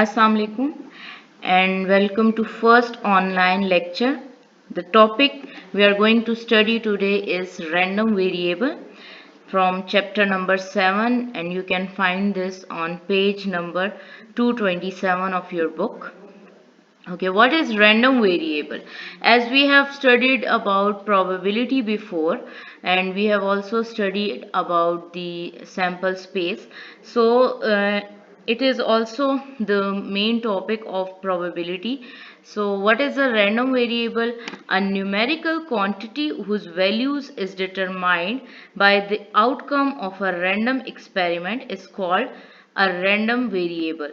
Assalamu alaikum and welcome to first online lecture. The topic we are going to study today is random variable from chapter number 7, and you can find this on page number 227 of your book. Okay, what is random variable? As we have studied about probability before, and we have also studied about the sample space. It is also the main topic of probability. So, what is a random variable? A numerical quantity whose values is determined by the outcome of a random experiment is called a random variable.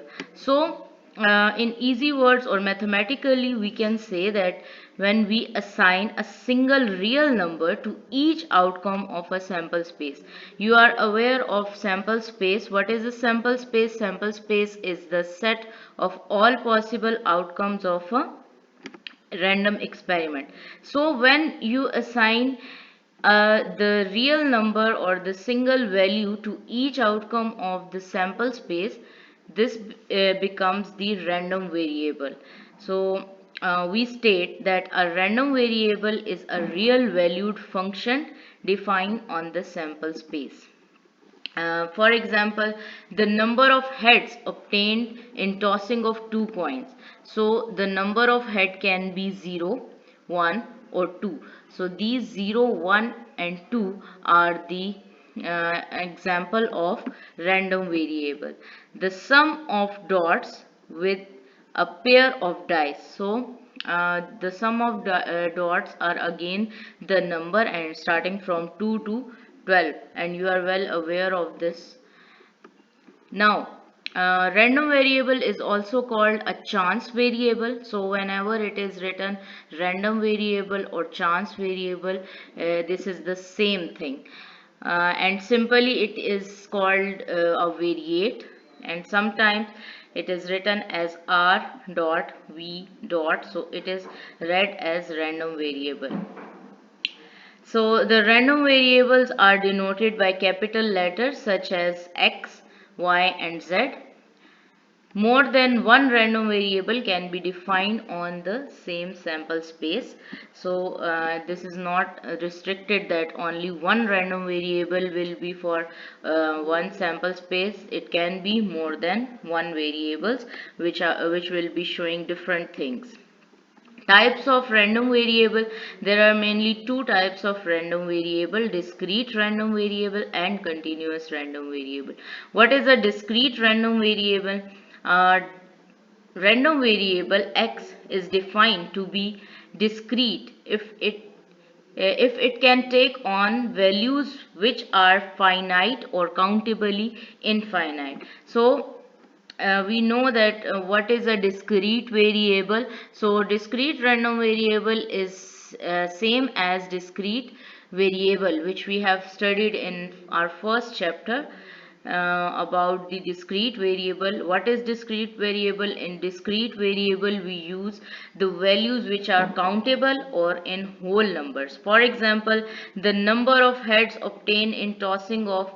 In easy words or mathematically, we can say that when we assign a single real number to each outcome of a sample space. You are aware of sample space. What is a sample space? Sample space is the set of all possible outcomes of a random experiment. So when you assign the real number or the single value to each outcome of the sample space, this becomes the random variable. We state that a random variable is a real valued function defined on the sample space. For example, the number of heads obtained in tossing of two coins. So the number of head can be 0, 1 or 2. So these 0, 1 and 2 are the example of random variable. The sum of dots with a pair of dice. The sum of dots are again the number and starting from 2 to 12, and you are well aware of this. Now, random variable is also called a chance variable. So whenever it is written random variable or chance variable, this is the same thing. And simply it is called a variate, and sometimes it is written as r dot v dot, so it is read as random variable. So the random variables are denoted by capital letters such as x, y and z. More than one random variable can be defined on the same sample space. This is not restricted that only one random variable will be for one sample space. It can be more than one variables which will be showing different things. Types of random variable. There are mainly two types of random variable: discrete random variable and continuous random variable. What is a discrete random variable? Uh, Random variable x is defined to be discrete if it can take on values which are finite or countably infinite. We know that what is a discrete variable. So discrete random variable is same as discrete variable, which we have studied in our first chapter about the discrete variable. What is discrete variable? In discrete variable we use the values which are countable or in whole numbers. For example, the number of heads obtained in tossing of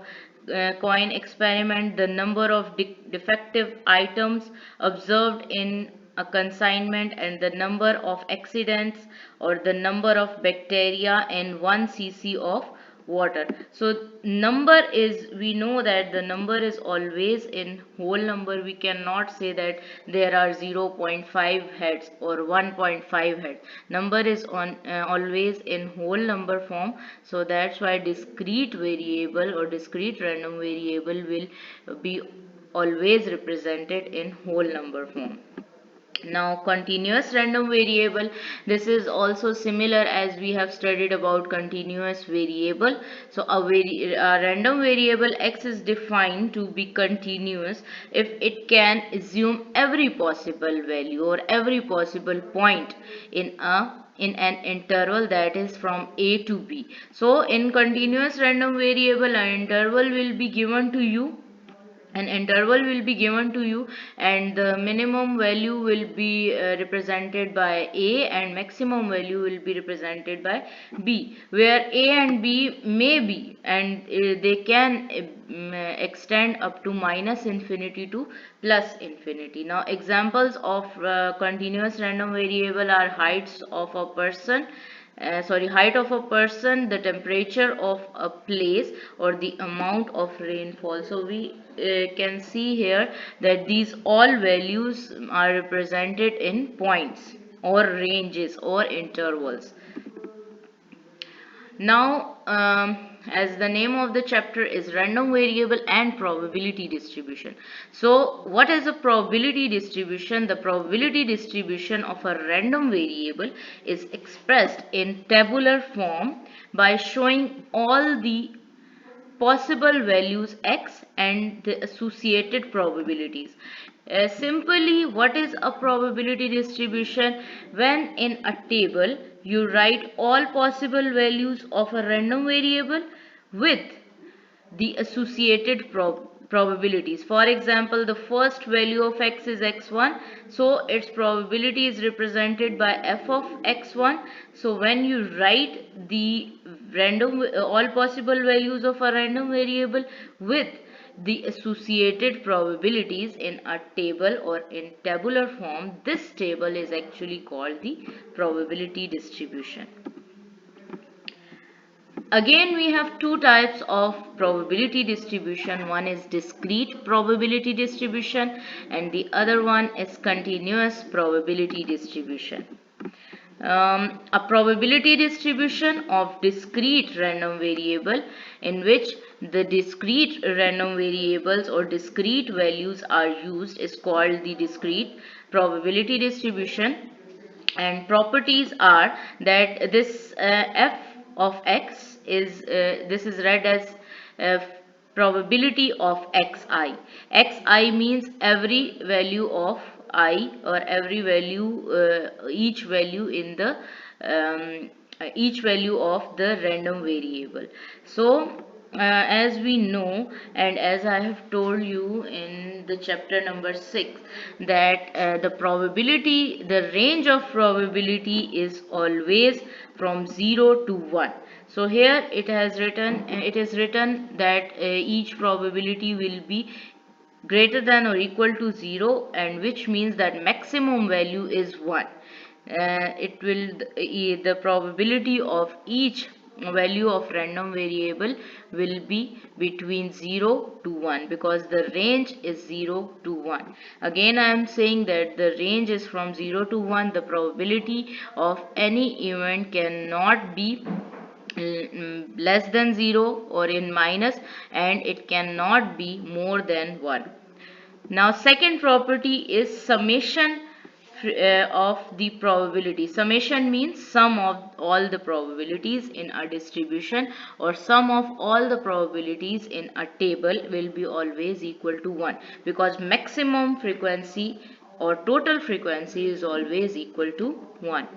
coin experiment, the number of defective items observed in a consignment, and the number of accidents or the number of bacteria in 1 cc of water. So number is, we know that the number is always in whole number. We cannot say that there are 0.5 heads or 1.5 heads. Number is on always in whole number form. So that's why discrete variable or discrete random variable will be always represented in whole number form. Now continuous random variable, this is also similar as we have studied about continuous variable. So a random variable x is defined to be continuous if it can assume every possible value or every possible point in an interval that is from a to b. So in continuous random variable, an interval will be given to you an interval will be given to you, and the minimum value will be represented by a and maximum value will be represented by b, where a and b may be, and they can extend up to minus infinity to plus infinity. Now examples of continuous random variable are height of a person, the temperature of a place, or the amount of rainfall. So we can see here that these all values are represented in points or ranges or intervals. Now, as the name of the chapter is random variable and probability distribution. So, what is a probability distribution? The probability distribution of a random variable is expressed in tabular form by showing all the possible values x and the associated probabilities. Simply, what is a probability distribution? When in a table you write all possible values of a random variable with the associated probabilities. For example, the first value of x is x1, so its probability is represented by f of x1. So when you write the random all possible values of a random variable with the associated probabilities in a table or in tabular form, this table is actually called the probability distribution. Again, we have two types of probability distribution. One is discrete probability distribution and the other one is continuous probability distribution. A probability distribution of discrete random variable in which the discrete random variables or discrete values are used is called the discrete probability distribution, and properties are that this f of x is this is read as uh, probability of xi. Xi means every value of I, or every value each value in the each value of the random variable. So as we know, and as I have told you in the chapter number 6, that the range of probability is always from 0 to 1. So here it is written that each probability will be greater than or equal to 0, and which means that maximum value is 1. It will the probability of each value of random variable will be between 0 to 1, because the range is 0 to 1. Again, I am saying that the range is from 0 to 1. The probability of any event cannot be less than 0 or in minus, and it cannot be more than 1. Now second property is summation of the probability. Summation means sum of all the probabilities in a distribution, or sum of all the probabilities in a table will be always equal to 1, because maximum frequency or total frequency is always equal to 1.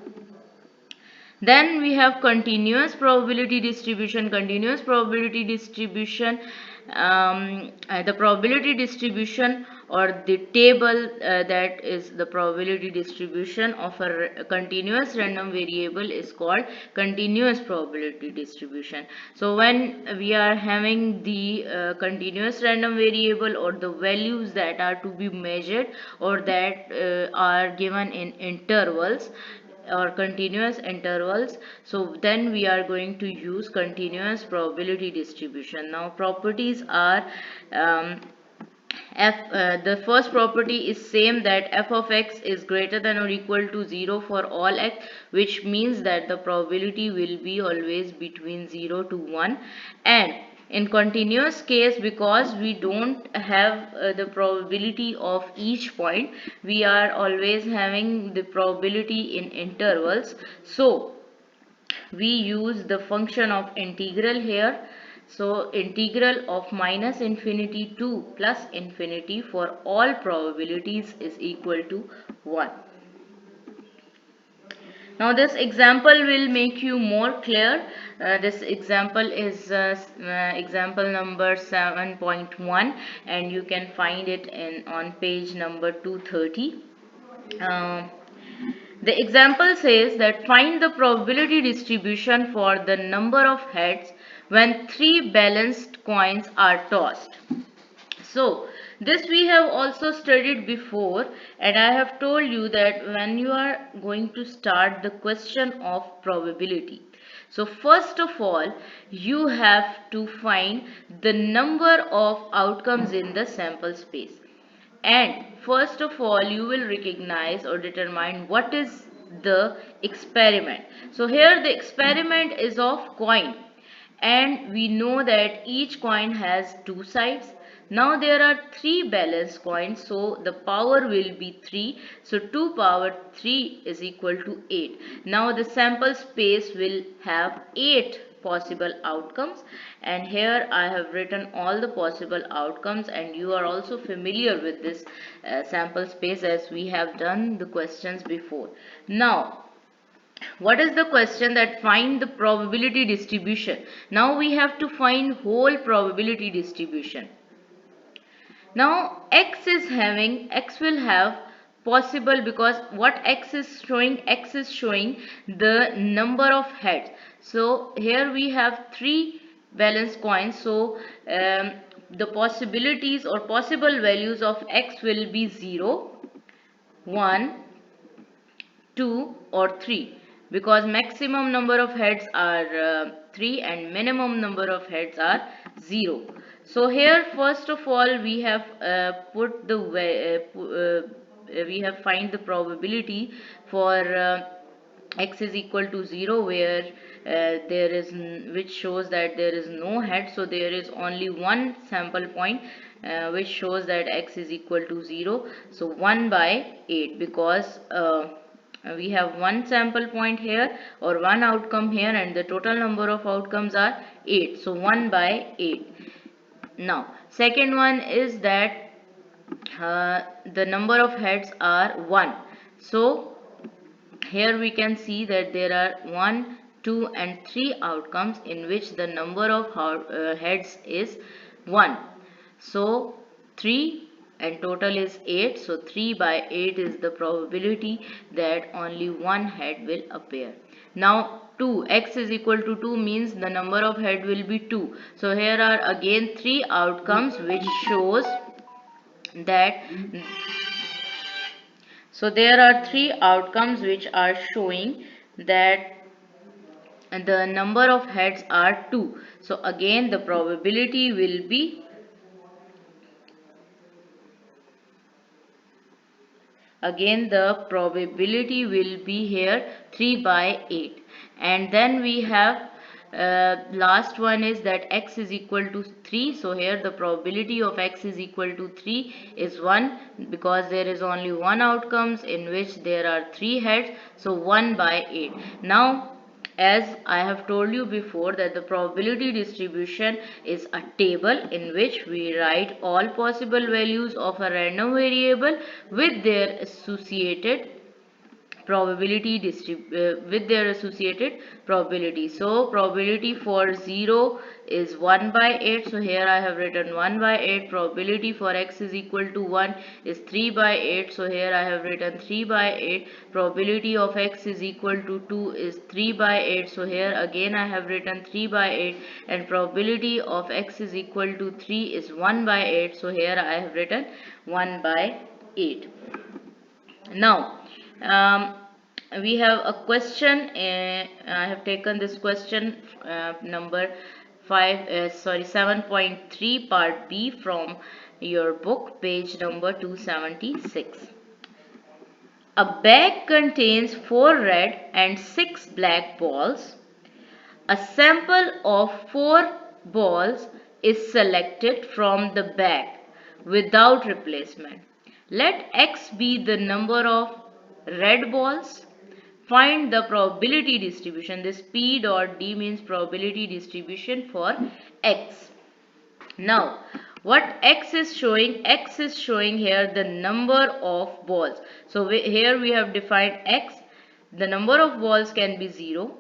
Then we have continuous probability distribution. Continuous probability distribution, the probability distribution or the table that is the probability distribution of a continuous random variable is called continuous probability distribution. So when we are having the continuous random variable, or the values that are to be measured or that are given in intervals or continuous intervals, so then we are going to use continuous probability distribution. Now properties are the first property is same, that f of x is greater than or equal to 0 for all x, which means that the probability will be always between 0 to 1. And in continuous case, because we don't have the probability of each point, we are always having the probability in intervals, so we use the function of integral here. So integral of minus infinity to plus infinity for all probabilities is equal to 1. Now this example will make you more clear. This example is example number 7.1, and you can find it in on page number 230. Um, the example says that find the probability distribution for the number of heads when three balanced coins are tossed. So this we have also studied before, and I have told you that when you are going to start the question of probability. So first of all, you have to find the number of outcomes in the sample space. And first of all, you will recognize or determine what is the experiment. So here the experiment is of coin, and we know that each coin has two sides. Now there are three balanced coins, so the power will be 3. So 2 power 3 is equal to 8. Now the sample space will have 8 possible outcomes, and here I have written all the possible outcomes, and you are also familiar with this sample space as we have done the questions before. Now what is the question? That find the probability distribution. Now we have to find whole probability distribution. Now x will have possible, because what x is showing the number of heads. So here we have three balanced coins, so the possibilities or possible values of x will be 0, 1, 2 or 3, because maximum number of heads are 3 and minimum number of heads are 0. So here first of all we have put the we have find the probability for x is equal to 0, where there is which shows that there is no head, so there is only one sample point which shows that x is equal to 0. So 1 by 8, because we have one sample point here or one outcome here, and the total number of outcomes are 8, so 1 by 8. Now second one is that the number of heads are 1. So here we can see that there are 1, 2 and 3 outcomes in which the number of heads is 1. So 3 and total is 8. So 3 by 8 is the probability that only one head will appear. Now 2, x is equal to 2 means the number of head will be 2. So here are again 3 outcomes which shows that, so there are 3 outcomes which are showing that the number of heads are 2. So again the probability will be, here 3 by 8. And then we have last one is that x is equal to 3. So here the probability of x is equal to 3 is 1, because there is only one outcomes in which there are 3 heads, so 1 by 8. Now as I have told you before, that the probability distribution is a table in which we write all possible values of a random variable with their associated probability. So probability for 0 is 1 by 8. So here I have written 1 by 8. Probability for x is equal to 1 is 3 by 8. So here I have written 3 by 8. Probability of x is equal to 2 is 3 by 8. So here again I have written 3 by 8. And probability of x is equal to 3 is 1 by 8. So here I have written 1 by 8. Now we have a question. I have taken this question number 7.3 part B from your book, page number 276. A bag contains 4 red and 6 black balls. A sample of 4 balls is selected from the bag without replacement. Let x be the number of red balls. Find the probability distribution. This P dot D means probability distribution for x. Now what x is showing? X is showing here the number of balls. So here we have defined x. the number of balls can be 0,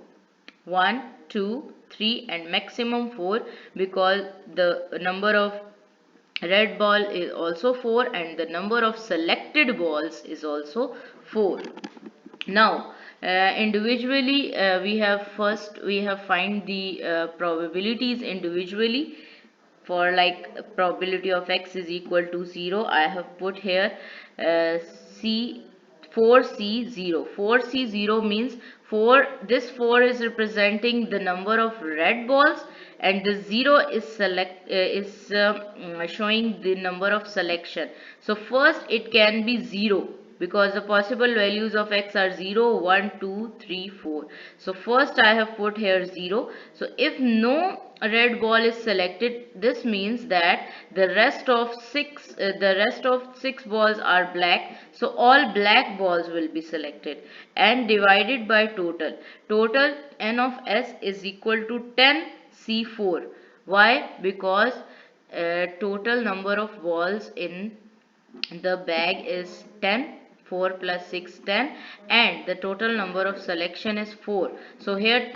1, 2, 3 and maximum 4, because the number of red ball is also 4 and the number of selected balls is also 4. Now individually we have find the probabilities individually. For like probability of x is equal to 0, I have put here c 4c0. 4c0 means 4, this 4 is representing the number of red balls and the 0 is showing the number of selection. So first it can be 0, because the possible values of x are 0, 1, 2, 3, 4. So first I have put here 0. So if no red ball is selected, this means that the rest of six balls are black, so all black balls will be selected and divided by total n of s is equal to 10 c4. Why? Because total number of balls in the bag is 10, 4 plus 6 10, and the total number of selection is 4. So here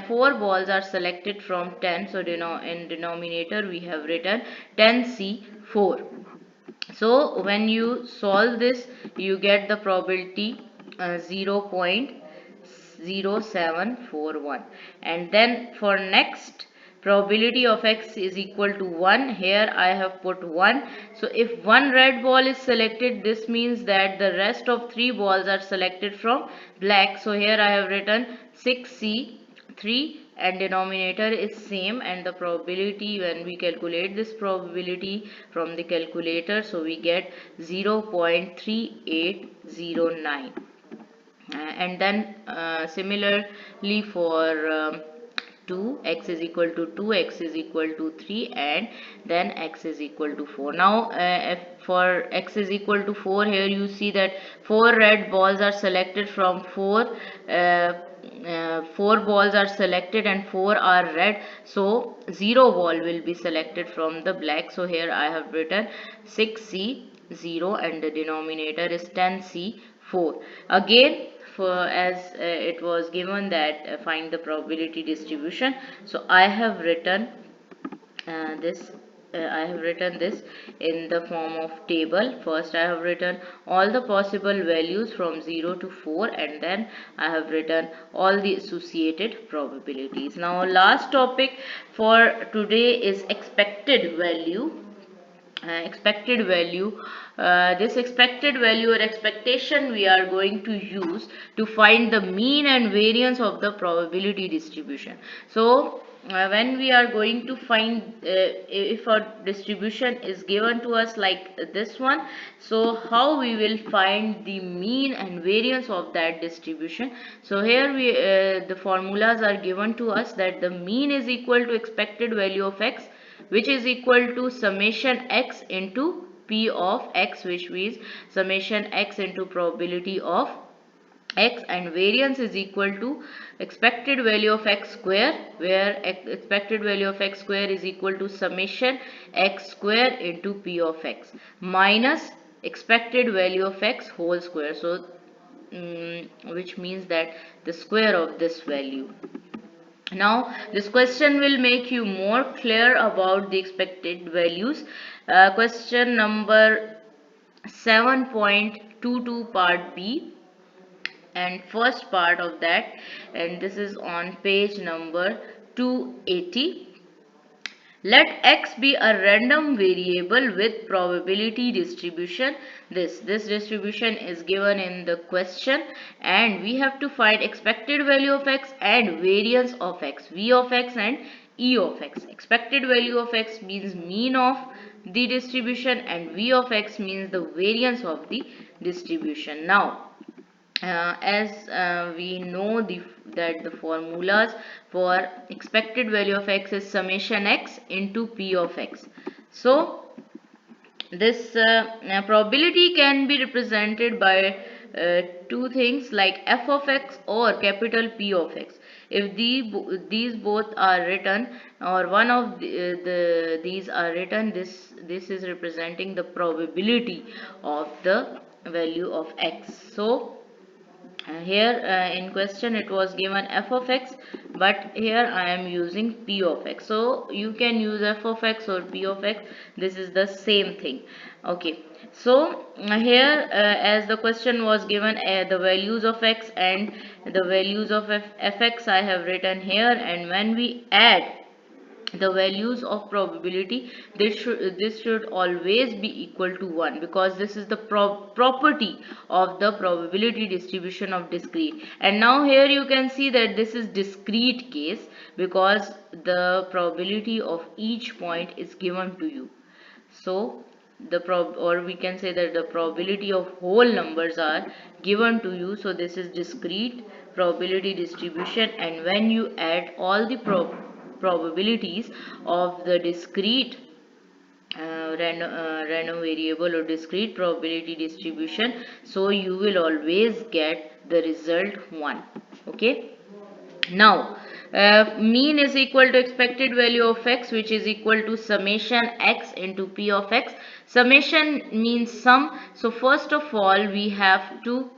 4 balls are selected from 10, so in denominator we have written 10c4. So when you solve this, you get the probability 0.0741, and then for next probability of x is equal to 1, here I have put 1. So if one red ball is selected, this means that the rest of 3 balls are selected from black. So here I have written 6c3 and denominator is same, and the probability, when we calculate this probability from the calculator, so we get 0.3809. And then similarly for 2, x is equal to 2, x is equal to 3 and then x is equal to 4. Now if for x is equal to 4, here you see that 4 red balls are selected from 4, 4 balls are selected and 4 are red, so 0 ball will be selected from the black. So here I have written 6c0 and the denominator is 10c4. Again, for as it was given that find the probability distribution, so I have written this in the form of table. First I have written all the possible values from 0 to 4 and then I have written all the associated probabilities. Now last topic for today is expected value. This expected value or expectation we are going to use to find the mean and variance of the probability distribution. So when we are going to find if a distribution is given to us like this one, so how we will find the mean and variance of that distribution. So here we the formulas are given to us that the mean is equal to expected value of x, which is equal to summation x into p of x, which means summation x into probability of x, and variance is equal to expected value of x square, where expected value of x square is equal to summation x square into p of x minus expected value of x whole square. So which means that the square of this value. Now this question will make you more clear about the expected values. Question number 7.22 part B and first part of that, and this is on page number 280. Let x be a random variable with probability distribution. This distribution is given in the question and we have to find expected value of x and variance of x, v of x and e of x. Expected value of x means mean of the distribution and v of x means the variance of the distribution. Now as we know that the formulas for expected value of x is summation x into p of x. So this probability can be represented by two things like f of x or capital P of x. If these both are written or one of these are written, this is representing the probability of the value of x. So Here in question it was given f of x, but here I am using p of x. So you can use f of x or p of x, this is the same thing. Okay, so here as the question was given the values of x and the values of fx I have written here, and when we add the values of probability, this should always be equal to 1, because this is the property of the probability distribution of discrete. And now here you can see that this is discrete case, because the probability of each point is given to you. So the or we can say that the probability of whole numbers are given to you. So this is discrete probability distribution, and when you add all the probabilities of the discrete random variable or discrete probability distribution, so you will always get the result 1. Okay, now mean is equal to expected value of x, which is equal to summation x into p of x. Summation means sum. So first of all we have to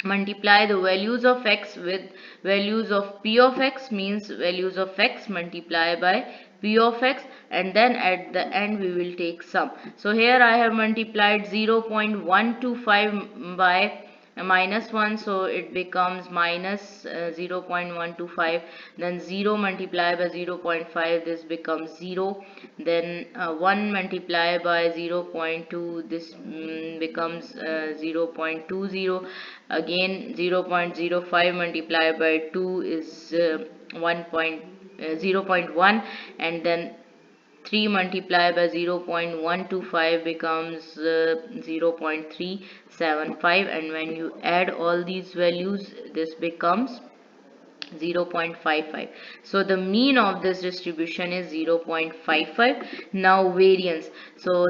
multiply the values of x with values of p of x, means values of x multiply by p of x, and then at the end we will take sum. So here I have multiplied 0.125 by minus 1, so it becomes minus 0.125, then 0 multiplied by 0.5, this becomes 0, then 1 multiplied by 0.2, this becomes 0.20, again 0.05 multiplied by 2 is 0.1, and then 3 multiplied by 0.125 becomes 0.375, and when you add all these values this becomes 0.55. So the mean of this distribution is 0.55. Now variance. So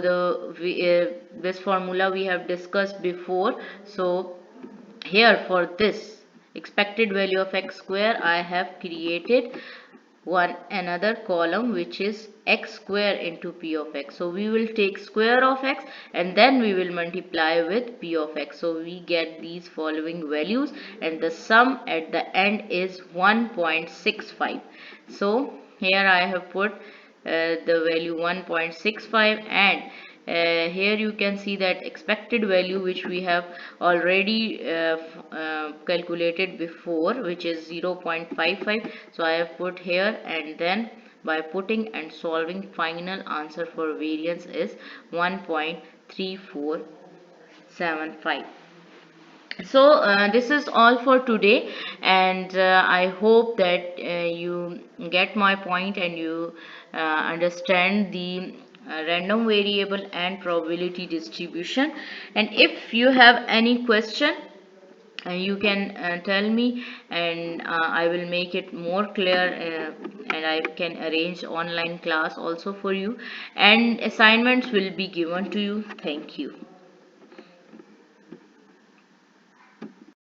this formula we have discussed before. So here for this expected value of x square I have created another column, which is x square into p of x. So we will take square of x and then we will multiply with p of x. So we get these following values, and the sum at the end is 1.65. So here I have put the value 1.65, and here you can see that expected value which we have already calculated before, which is 0.55. So I have put here, and then by putting and solving, final answer for variance is 1.3475. So this is all for today, and I hope that you get my point and you understand the random variable and probability distribution. And if you have any question, you can tell me, and I will make it more clear, and I can arrange online class also for you, and assignments will be given to you. Thank you.